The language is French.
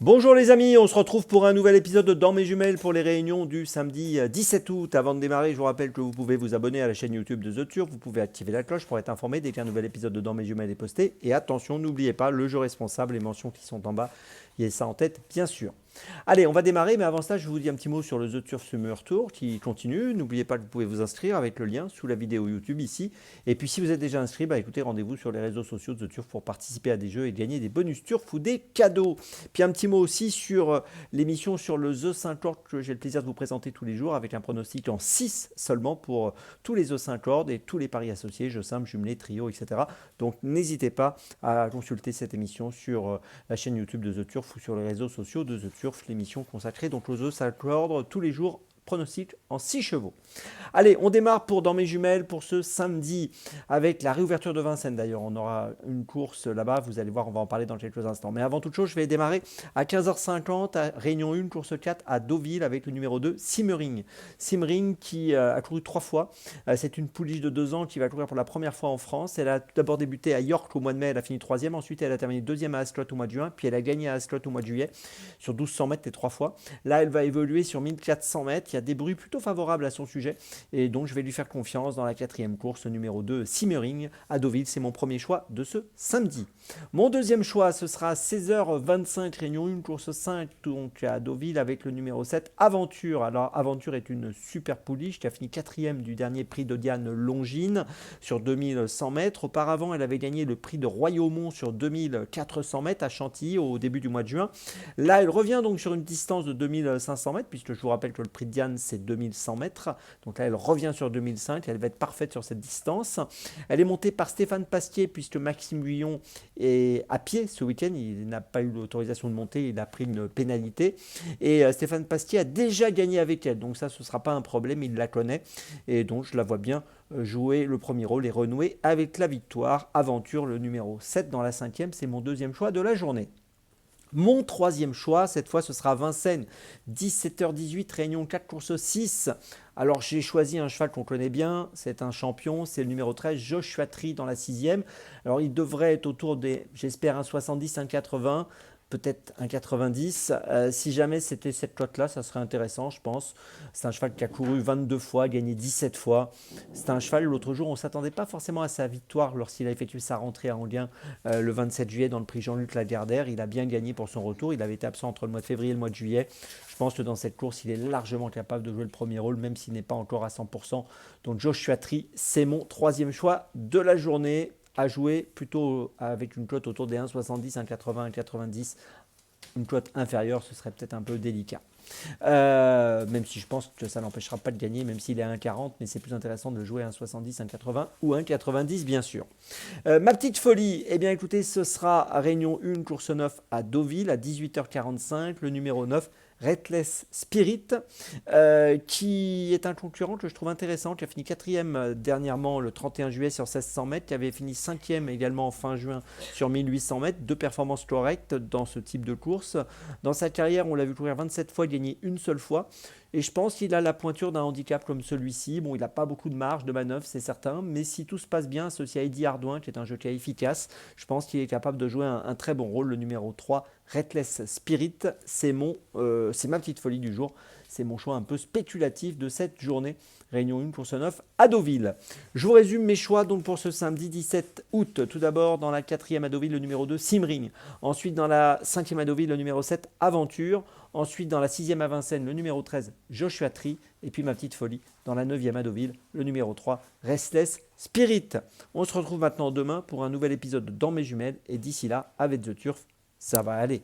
Bonjour les amis, on se retrouve pour un nouvel épisode de Dans mes jumelles pour les réunions du samedi 17 août. Avant de démarrer, je vous rappelle que vous pouvez vous abonner à la chaîne YouTube de The Turf, vous pouvez activer la cloche pour être informé dès qu'un nouvel épisode de Dans mes jumelles est posté. Et attention, n'oubliez pas le jeu responsable, les mentions qui sont en bas, il y a ça en tête bien sûr. Allez, on va démarrer, mais avant ça, je vous dis un petit mot sur le The Turf Summer Tour qui continue. N'oubliez pas que vous pouvez vous inscrire avec le lien sous la vidéo YouTube ici. Et puis si vous êtes déjà inscrit, écoutez, rendez-vous sur les réseaux sociaux de The Turf pour participer à des jeux et gagner des bonus Turf ou des cadeaux. Puis un petit mot aussi sur l'émission sur le The 5 Lord que j'ai le plaisir de vous présenter tous les jours avec un pronostic en 6 seulement pour tous les The 5 Lord et tous les paris associés, jeux simples, jumelés, trio, etc. Donc n'hésitez pas à consulter cette émission sur la chaîne YouTube de The Turf ou sur les réseaux sociaux de The Turf, l'émission consacrée donc aux The 5 Lord tous les jours, pronostic en 6 chevaux. Allez, on démarre pour Dans mes jumelles pour ce samedi avec la réouverture de Vincennes. D'ailleurs, on aura une course là-bas, vous allez voir, on va en parler dans quelques instants. Mais avant toute chose, je vais démarrer à 15h50 à Réunion 1, course 4 à Deauville avec le numéro 2, Simmering. Simmering qui a couru 3 fois. C'est une pouliche de 2 ans qui va courir pour la première fois en France. Elle a d'abord débuté à York au mois de mai, elle a fini 3e. Ensuite, elle a terminé 2e à Ascot au mois de juin. Puis elle a gagné à Ascot au mois de juillet sur 1200 mètres les 3 fois. Là, elle va évoluer sur 1400 mètres. Il y a des bruits plutôt favorables à son sujet. Et donc, je vais lui faire confiance dans la 4e course, numéro 2, Simmering, à Deauville. C'est mon premier choix de ce samedi. Mon deuxième choix, ce sera 16h25, Réunion 1, course 5, donc à Deauville, avec le numéro 7, Aventure. Alors, Aventure est une super pouliche qui a fini 4e du dernier prix de Diane Longines sur 2100 mètres. Auparavant, elle avait gagné le prix de Royaumont sur 2400 mètres à Chantilly au début du mois de juin. Là, elle revient donc sur une distance de 2500 mètres, puisque je vous rappelle que le prix de Diane, c'est 2100 mètres. Donc là, elle revient sur 2005, elle va être parfaite sur cette distance. Elle est montée par Stéphane Pasquier, puisque Maxime Guyon est à pied ce week-end, il n'a pas eu l'autorisation de monter, il a pris une pénalité. Et Stéphane Pasquier a déjà gagné avec elle, donc ça, ce ne sera pas un problème, il la connaît. Et donc, je la vois bien jouer le premier rôle et renouer avec la victoire. Aventure, le numéro 7 dans la 5e, c'est mon deuxième choix de la journée. Mon troisième choix, cette fois, ce sera Vincennes, 17h18, Réunion 4, course 6. Alors, j'ai choisi un cheval qu'on connaît bien, c'est un champion, c'est le numéro 13, Joshua Tree dans la 6e. Alors, il devrait être autour des, j'espère, un 70, un 80, peut-être un 90. Si jamais c'était cette cote-là, ça serait intéressant, je pense. C'est un cheval qui a couru 22 fois, gagné 17 fois. C'est un cheval, l'autre jour, on ne s'attendait pas forcément à sa victoire lorsqu'il a effectué sa rentrée à Anguin le 27 juillet dans le prix Jean-Luc Lagardère. Il a bien gagné pour son retour. Il avait été absent entre le mois de février et le mois de juillet. Je pense que dans cette course, il est largement capable de jouer le premier rôle, même s'il n'est pas encore à 100%. Donc Joshua Tree, c'est mon troisième choix de la journée à jouer plutôt avec une cote autour des 1,70, 1,80, 1,90. Une cote inférieure, ce serait peut-être un peu délicat. Même si je pense que ça n'empêchera pas de gagner, même s'il est à 1,40, mais c'est plus intéressant de jouer à 1,70, 1,80 ou 1,90 bien sûr. Ma petite folie, eh bien écoutez, ce sera Réunion 1, course 9 à Deauville à 18h45, le numéro 9. Restless Spirit, qui est un concurrent que je trouve intéressant, qui a fini 4e dernièrement le 31 juillet sur 1600 mètres, qui avait fini 5e également en fin juin sur 1800 mètres, deux performances correctes dans ce type de course. Dans sa carrière, on l'a vu courir 27 fois, gagner une seule fois. Et je pense qu'il a la pointure d'un handicap comme celui-ci. Bon, il n'a pas beaucoup de marge de manœuvre, c'est certain, mais si tout se passe bien, associé à Eddie Ardouin, qui est un jockey efficace, je pense qu'il est capable de jouer un très bon rôle. Le numéro 3, Restless Spirit, c'est ma petite folie du jour. C'est mon choix un peu spéculatif de cette journée. Réunion 1, course 9 à Deauville. Je vous résume mes choix donc pour ce samedi 17 août. Tout d'abord, dans la 4e à Deauville, le numéro 2, Simmering. Ensuite, dans la 5e à Deauville, le numéro 7, Aventure. Ensuite, dans la 6e à Vincennes, le numéro 13, Joshua Tree. Et puis ma petite folie, dans la 9e à Deauville, le numéro 3, Restless Spirit. On se retrouve maintenant demain pour un nouvel épisode de Dans mes jumelles. Et d'ici là, avec The Turf, ça va aller.